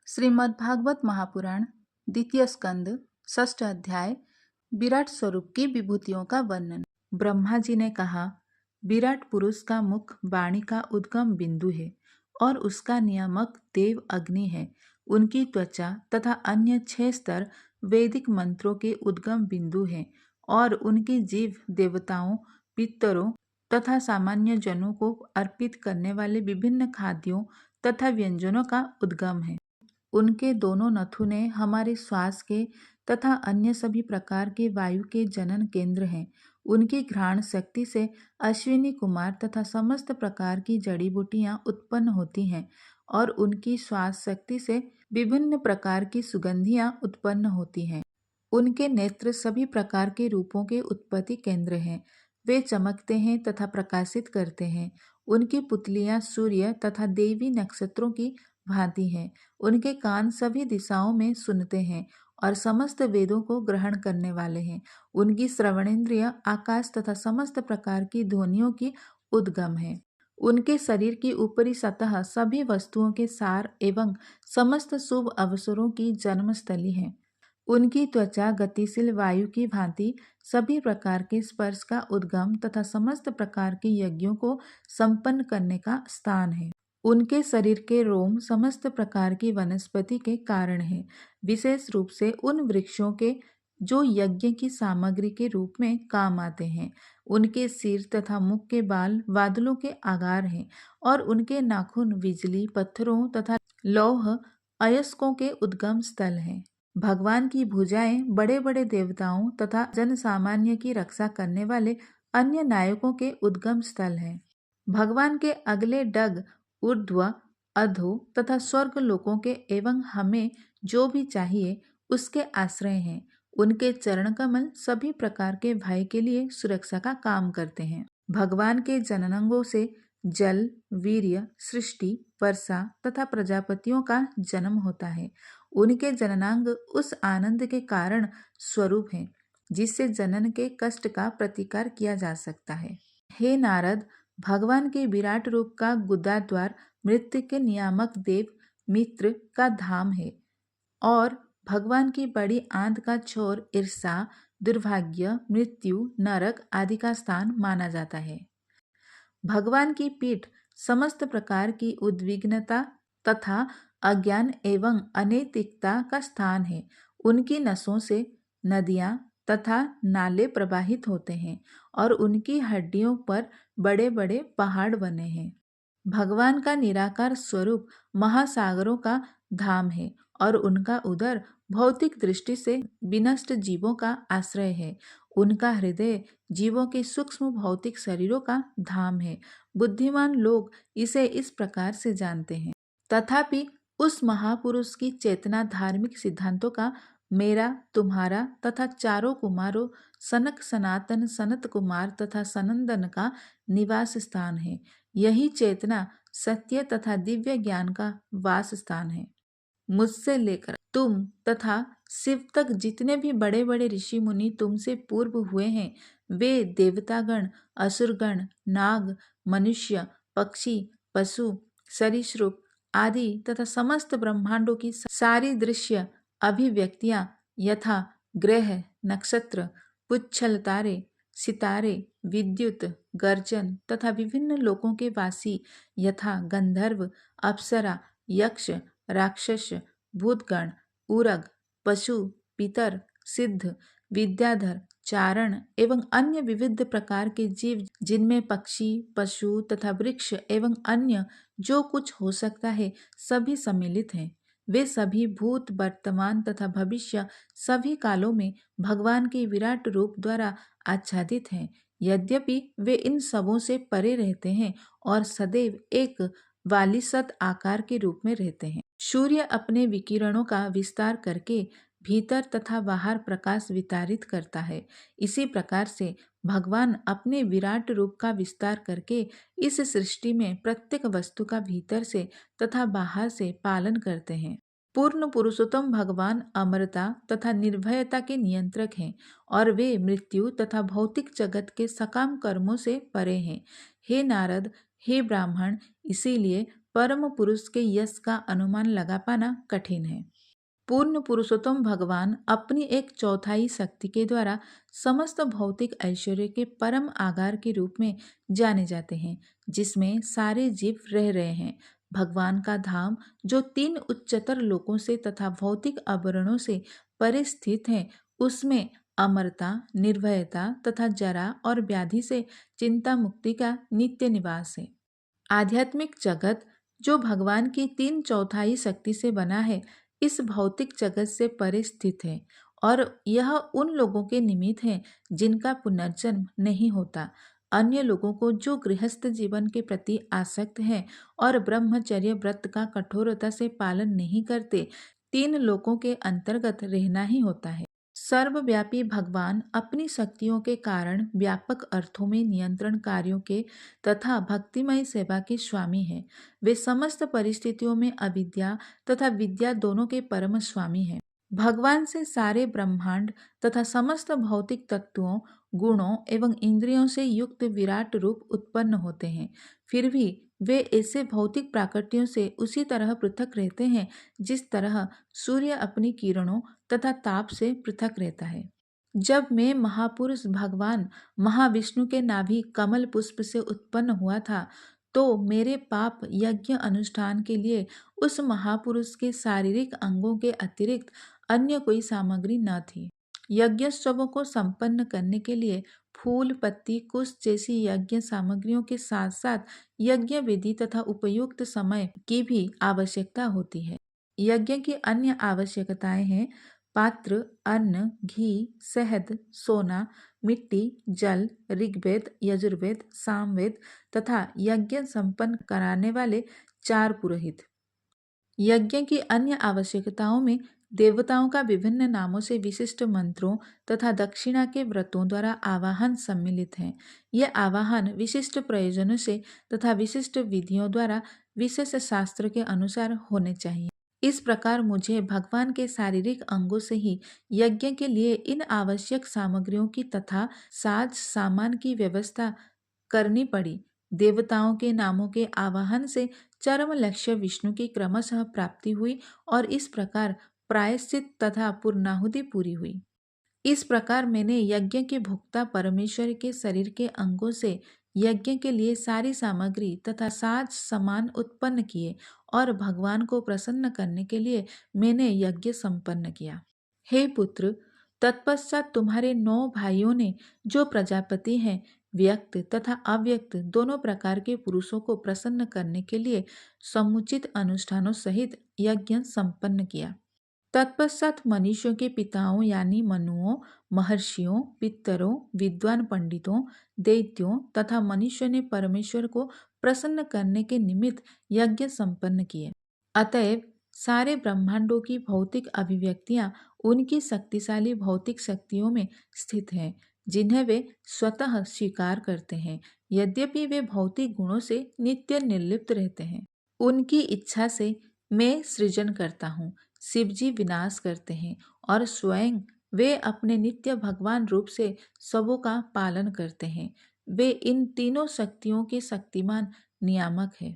श्रीमद्भागवत महापुराण द्वितीय स्कंद षष्ठ अध्याय विराट स्वरूप की विभूतियों का वर्णन। ब्रह्मा जी ने कहा, विराट पुरुष का मुख वाणी का उद्गम बिंदु है और उसका नियामक देव अग्नि है। उनकी त्वचा तथा अन्य 6 स्तर वैदिक मंत्रों के उद्गम बिंदु हैं और उनकी जीव देवताओं, पितरों तथा सामान्य जनों को अर्पित करने वाले विभिन्न खाद्यों तथा व्यंजनों का उद्गम है। उनके दोनों नथुने हमारे श्वास के तथा अन्य सभी प्रकार के वायु के जनन केंद्र हैं। उनकी घ्राण शक्ति से अश्विनी कुमार तथा समस्त प्रकार की जड़ी बूटियां उत्पन्न होती हैं और उनकी श्वास शक्ति से विभिन्न प्रकार की सुगंधियां उत्पन्न होती हैं। उनके नेत्र सभी प्रकार के रूपों के उत्पत्ति केंद्र हैं। वे चमकते हैं तथा प्रकाशित करते हैं। उनकी पुतलियां सूर्य तथा देवी नक्षत्रों की भांति हैं। उनके कान सभी दिशाओं में सुनते हैं और समस्त वेदों को ग्रहण करने वाले हैं। उनकी श्रवणेन्द्रिय आकाश तथा समस्त प्रकार की ध्वनियों की उद्गम है। उनके शरीर की ऊपरी सतह सभी वस्तुओं के सार एवं समस्त शुभ अवसरों की जन्मस्थली है। उनकी त्वचा गतिशील वायु की भांति सभी प्रकार के स्पर्श का उद्गम तथा समस्त प्रकार के यज्ञों को संपन्न करने का स्थान है। उनके शरीर के रोम समस्त प्रकार की वनस्पति के कारण है, विशेष रूप से उन वृक्षों के जो यज्ञ की सामग्री के रूप में काम आते हैं। उनके सिर तथा मुख के बाल बादलों के आकार हैं और उनके नाखून बिजली, पत्थरों तथा लौह अयस्कों के उद्गम स्थल हैं। भगवान की भुजाएं बड़े बड़े देवताओं तथा जन सामान्य की रक्षा करने वाले अन्य नायकों के उद्गम स्थल हैं। भगवान के अगले डग ऊर्ध्व, अधो तथा स्वर्ग लोकों के एवं हमें जो भी चाहिए उसके आश्रय हैं। उनके चरण कमल सभी प्रकार के भय के लिए सुरक्षा का काम करते हैं। भगवान के जननांगों से जल, वीर्य, सृष्टि, वर्षा तथा प्रजापतियों का जन्म होता है। उनके जननांग उस आनंद के कारण स्वरूप हैं जिससे जनन के कष्ट का प्रतिकार किया जा सकता है। हे नारद, भगवान के विराट रूप का गुदाद्वार मृत्यु के नियामक देव मित्र का धाम है और भगवान की बड़ी आंत का छोर ईर्षा, दुर्भाग्य, मृत्यु, नरक आदि का स्थान माना जाता है। भगवान की पीठ समस्त प्रकार की उद्विग्नता तथा अज्ञान एवं अनैतिकता का स्थान है। उनकी नसों से नदियां तथा नाले प्रवाहित होते हैं और उनकी हड्डियों पर बड़े बड़े पहाड़ बने हैं। भगवान का निराकार स्वरूप महासागरों का धाम है और उनका उदर भौतिक दृष्टि से विनष्ट जीवों का आश्रय है। उनका हृदय जीवों के सूक्ष्म भौतिक शरीरों का धाम है। बुद्धिमान लोग इसे इस प्रकार से जानते हैं। तथापि उस महापुरुष की चेतना धार्मिक सिद्धांतों का मेरा, तुम्हारा तथा चारों कुमारों सनक, सनातन, सनत कुमार तथा सनंदन का निवास स्थान है। यही चेतना सत्य तथा दिव्य ज्ञान का वास स्थान है। मुझसे लेकर तुम तथा शिव तक जितने भी बड़े बड़े ऋषि मुनि तुमसे पूर्व हुए हैं, वे देवतागण, असुरगण, नाग, मनुष्य, पक्षी, पशु, सरीसृप आदि तथा समस्त ब्रह्मांडों की सारी दृश्य अभिव्यक्तियां यथा ग्रह, नक्षत्र, पुच्छल तारे, सितारे, विद्युत, गर्जन तथा विभिन्न लोकों के वासी यथा गंधर्व, अप्सरा, यक्ष, राक्षस, भूतगण, उरग, पशु, पितर, सिद्ध, विद्याधर, चारण एवं अन्य विविध प्रकार के जीव जिनमें पक्षी, पशु तथा वृक्ष एवं अन्य जो कुछ हो सकता है सभी सम्मिलित हैं। वे सभी भूत, वर्तमान तथा भविष्य सभी कालों में भगवान के विराट रूप द्वारा आच्छादित हैं। यद्यपि वे इन सबों से परे रहते हैं और सदैव एक वालिसत आकार के रूप में रहते हैं। सूर्य अपने विकिरणों का विस्तार करके भीतर तथा बाहर प्रकाश वितारित करता है। इसी प्रकार से भगवान अपने विराट रूप का विस्तार करके इस सृष्टि में प्रत्येक वस्तु का भीतर से तथा बाहर से पालन करते हैं। पूर्ण पुरुषोत्तम भगवान अमरता तथा निर्भयता के नियंत्रक हैं और वे मृत्यु तथा भौतिक जगत के सकाम कर्मों से परे हैं। हे नारद, हे ब्राह्मण, इसीलिए परम पुरुष के यश का अनुमान लगा पाना कठिन है। पूर्ण पुरुषोत्तम भगवान अपनी एक चौथाई शक्ति के द्वारा समस्त भौतिक ऐश्वर्य के परम आगार के रूप में जाने जाते हैं, जिसमें सारे जीव रह रहे हैं। भगवान का धाम जो 3 उच्चतर लोकों से तथा भौतिक आवरणों से परे स्थित है, उसमें अमरता, निर्भयता तथा जरा और व्याधि से चिंता मुक्ति का नित्य निवास है। आध्यात्मिक जगत जो भगवान की 3/4 शक्ति से बना है, इस भौतिक जगत से परे स्थित है और यह उन लोगों के निमित्त है जिनका पुनर्जन्म नहीं होता। अन्य लोगों को जो गृहस्थ जीवन के प्रति आसक्त हैं और ब्रह्मचर्य व्रत का कठोरता से पालन नहीं करते, 3 लोकों के अंतर्गत रहना ही होता है। सर्वव्यापी भगवान अपनी शक्तियों के कारण व्यापक अर्थों में नियंत्रण कार्यों के तथा भक्तिमय सेवा के स्वामी हैं। वे समस्त परिस्थितियों में अविद्या तथा विद्या दोनों के परम स्वामी हैं। भगवान से सारे ब्रह्मांड तथा समस्त भौतिक तत्वों, गुणों एवं इंद्रियों से युक्त विराट रूप उत्पन्न होते हैं। फिर भी वे ऐसे भौतिक प्राकृतियों से उसी तरह पृथक रहते हैं जिस तरह सूर्य अपनी किरणों तथा ताप से पृथक रहता है। जब मैं महापुरुष भगवान महाविष्णु के नाभि कमल पुष्प से उत्पन्न हुआ था, तो मेरे पाप यज्ञ अनुष्ठान के लिए उस महापुरुष के शारीरिक अंगों के अतिरिक्त अन्य कोई सामग्री न थी। यज्ञोत्सवों को संपन्न करने के लिए फूल, पत्ती, कुश जैसी यज्ञ सामग्रियों के साथ साथ यज्ञ विधि तथा उपयुक्त समय की भी आवश्यकता होती है। यज्ञ की अन्य आवश्यकताएं हैं पात्र, अन्न, घी, शहद, सोना, मिट्टी, जल, ऋग्वेद, यजुर्वेद, सामवेद तथा यज्ञ संपन्न कराने वाले 4 पुरोहित। यज्ञ की अन्य आवश्यकताओं में देवताओं का विभिन्न नामों से विशिष्ट मंत्रों तथा दक्षिणा के व्रतों द्वारा आवाहन सम्मिलित है। ये आवाहन विशिष्ट प्रयोजनों से तथा विशिष्ट विधियों द्वारा विशेष शास्त्र के अनुसार होने चाहिए। इस प्रकार मुझे भगवान के शारीरिक अंगों से ही यज्ञ के लिए इन आवश्यक सामग्रियों की तथा साज सामान की व्यवस्था करनी पड़ी। देवताओं के नामों के आवाहन से चरम लक्ष्य विष्णु की क्रमशः प्राप्ति हुई और इस प्रकार प्रायश्चित तथा पूर्णाहुति पूरी हुई। इस प्रकार मैंने यज्ञ के भोक्ता परमेश्वर के शरीर के अंगों से यज्ञ के लिए सारी सामग्री तथा साज सामान उत्पन्न किए और भगवान को प्रसन्न करने के लिए मैंने यज्ञ संपन्न किया। हे पुत्र, तत्पश्चात तुम्हारे 9 भाइयों ने, जो प्रजापति हैं, व्यक्त तथा अव्यक्त दोनों प्रकार के पुरुषों को प्रसन्न करने के लिए समुचित अनुष्ठानों सहित यज्ञ संपन्न किया। तत्पश्चात मनुष्यों के पिताओं यानी मनुओं, महर्षियों, पितरों, विद्वान पंडितों, दैत्यों तथा मनुष्यों ने परमेश्वर को प्रसन्न करने के निमित्त यज्ञ संपन्न किए। अतएव सारे ब्रह्मांडों की भौतिक अभिव्यक्तियां उनकी शक्तिशाली भौतिक शक्तियों में स्थित हैं, जिन्हें वे स्वतः स्वीकार करते हैं, यद्यपि वे भौतिक गुणों से नित्य निर्लिप्त रहते हैं। उनकी इच्छा से मैं सृजन करता हूँ, शिवजी विनाश करते हैं और स्वयं वे अपने नित्य भगवान रूप से सबों का पालन करते हैं। वे इन तीनों शक्तियों के शक्तिमान नियामक है।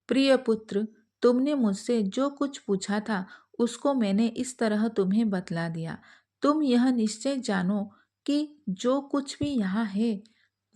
प्रिय पुत्र, तुमने मुझसे जो कुछ पूछा था उसको मैंने इस तरह तुम्हें बतला दिया। तुम यह निश्चय जानो कि जो कुछ भी यहाँ है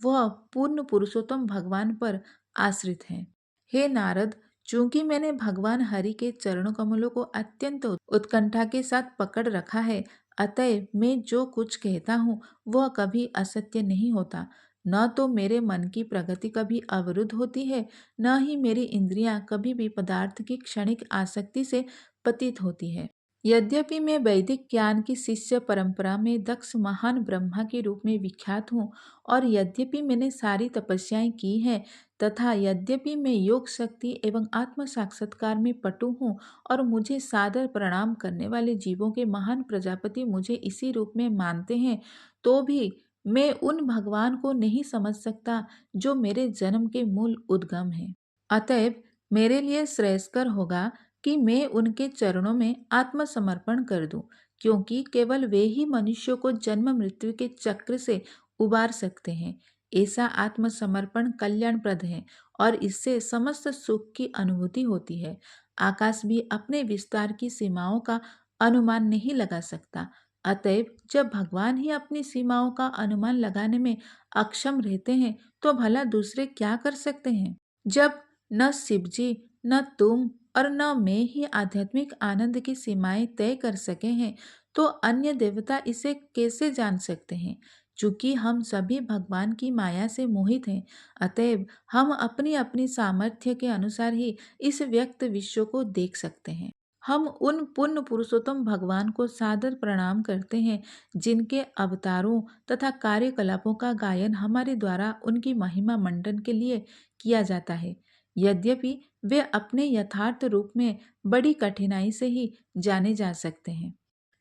वह पूर्ण पुरुषोत्तम भगवान पर आश्रित है। हे नारद, चूंकि मैंने भगवान हरि के चरण कमलों को अत्यंत उत्कंठा के साथ पकड़ रखा है, अतएव मैं जो कुछ कहता हूँ वह कभी असत्य नहीं होता। न तो मेरे मन की प्रगति कभी अवरुद्ध होती है, न ही मेरी इंद्रियां कभी भी पदार्थ की क्षणिक आसक्ति से पतित होती है। यद्यपि मैं वैदिक ज्ञान की शिष्य परंपरा में दक्ष महान ब्रह्मा के रूप में विख्यात हूँ और यद्यपि मैंने सारी तपस्याएं की हैं तथा यद्यपि मैं योग शक्ति एवं आत्म साक्षात्कार में पटु हूँ और मुझे सादर प्रणाम करने वाले जीवों के महान प्रजापति मुझे इसी रूप में मानते हैं, तो भी मैं उन भगवान को नहीं समझ सकता जो मेरे जन्म के मूल उद्गम है। अतएव मेरे लिए श्रेयस्कर होगा कि मैं उनके चरणों में आत्मसमर्पण कर दूं, क्योंकि केवल वे ही मनुष्यों को जन्म मृत्यु के चक्र से उबार सकते हैं। ऐसा आत्मसमर्पण कल्याणप्रद है और इससे समस्त सुख की अनुभूति होती है। आकाश भी अपने विस्तार की सीमाओं का अनुमान नहीं लगा सकता। अतएव जब भगवान ही अपनी सीमाओं का अनुमान लगाने में अक्षम रहते हैं, तो भला दूसरे क्या कर सकते हैं? जब न शिवजी, न तुम और न मैं ही आध्यात्मिक आनंद की सीमाएं तय कर सके हैं, तो अन्य देवता इसे कैसे जान सकते हैं? चूंकि हम सभी भगवान की माया से मोहित हैं, अतएव हम अपनी अपनी सामर्थ्य के अनुसार ही इस व्यक्त विश्व को देख सकते हैं। हम उन पुण्य पुरुषोत्तम भगवान को सादर प्रणाम करते हैं, जिनके अवतारों तथा कार्यकलापों का गायन हमारे द्वारा उनकी महिमा मंडन के लिए किया जाता है। यद्यपि वे अपने यथार्थ रूप में बड़ी कठिनाई से ही जाने जा सकते हैं।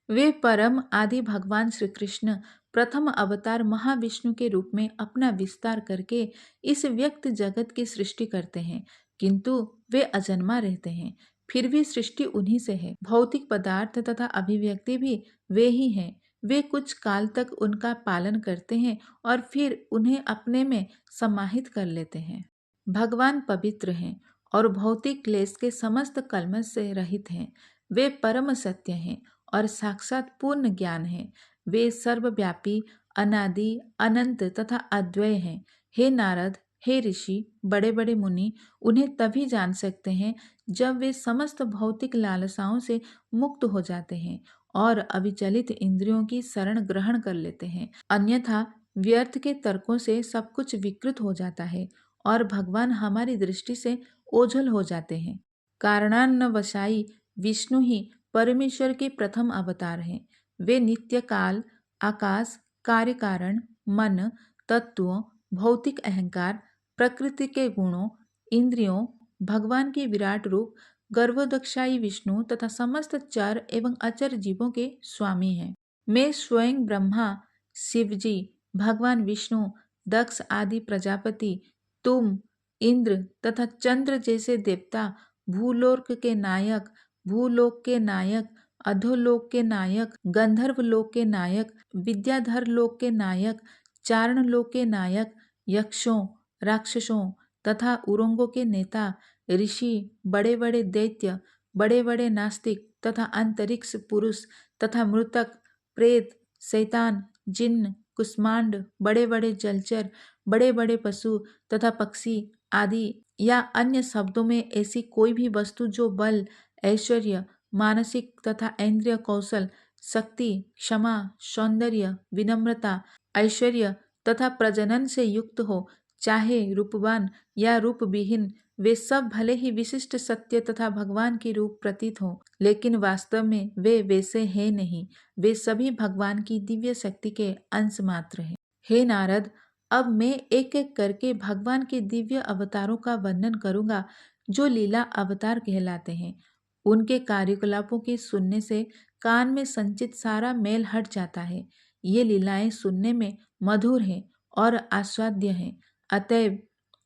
वे परम आदि भगवान श्री कृष्ण प्रथम अवतार महाविष्णु के रूप में अपना विस्तार करके इस व्यक्त जगत की सृष्टि करते हैं, किंतु वे अजन्मा रहते हैं। फिर भी सृष्टि उन्हीं से है। भौतिक पदार्थ तथा अभिव्यक्ति भी वे ही हैं। वे कुछ काल तक उनका पालन करते हैं और फिर उन्हें अपने में समाहित कर लेते हैं। भगवान पवित्र हैं और भौतिक क्लेश के समस्त कल्मश से रहित हैं। वे परम सत्य हैं और साक्षात पूर्ण ज्ञान है। वे सर्वव्यापी, अनादि, अनंत तथा अद्वय हैं। हे नारद, हे ऋषि, बड़े बड़े मुनि, उन्हें तभी जान सकते हैं जब वे समस्त भौतिक लालसाओं से मुक्त हो जाते हैं और अविचलित इंद्रियों की शरण ग्रहण कर लेते हैं। अन्यथा व्यर्थ के तर्कों से सब कुछ विकृत हो जाता है और भगवान हमारी दृष्टि से ओझल हो जाते हैं। कारणान्वशाई विष्णु ही परमेश्वर के प्रथम अवतार हैं। वे नित्य काल, आकाश, कार्य कारण, मन, तत्व, भौतिक अहंकार, प्रकृति के गुणों, इंद्रियों, भगवान के विराट रूप, गर्भोदक्षाई विष्णु तथा समस्त चर एवं अचर जीवों के स्वामी हैं। मैं स्वयं ब्रह्मा, शिवजी, भगवान विष्णु, दक्ष आदि प्रजापति, तुम, इंद्र तथा चंद्र जैसे देवता, भूलोक के नायक, भूलोक के नायक, अधोलोक के नायक, गंधर्व लोक के नायक, विद्याधर लोक के नायक, चारण लोक के नायक, यक्षों, राक्षसों तथा उरंगों के नेता, ऋषि, बड़े बड़े दैत्य, बड़े बड़े नास्तिक तथा अंतरिक्ष पुरुष तथा मृतक, प्रेत, शैतान, जिन्न, कुष्मांड, बड़े बड़े जलचर, बड़े बड़े पशु तथा पक्षी आदि या अन्य शब्दों में ऐसी कोई भी वस्तु जो बल, ऐश्वर्य, मानसिक तथा इंद्रिय कौशल, शक्ति, क्षमा, सौंदर्य, विनम्रता, ऐश्वर्य तथा प्रजनन से युक्त हो, चाहे रूपवान या रूपविहीन, वे सब भले ही विशिष्ट सत्य तथा भगवान के रूप प्रतीत हो, लेकिन वास्तव में वे वैसे हैं नहीं। वे सभी भगवान की दिव्य शक्ति के अंश मात्र हैं। हे नारद, अब मैं एक एक करके भगवान के दिव्य अवतारों का वर्णन करूंगा, जो लीला अवतार कहलाते हैं। उनके कार्यकलापों के सुनने से कान में संचित सारा मैल हट जाता है। ये लीलाएं सुनने में मधुर हैं और आस्वाद्य हैं, अतएव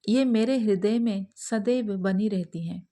ये मेरे हृदय में सदैव बनी रहती हैं।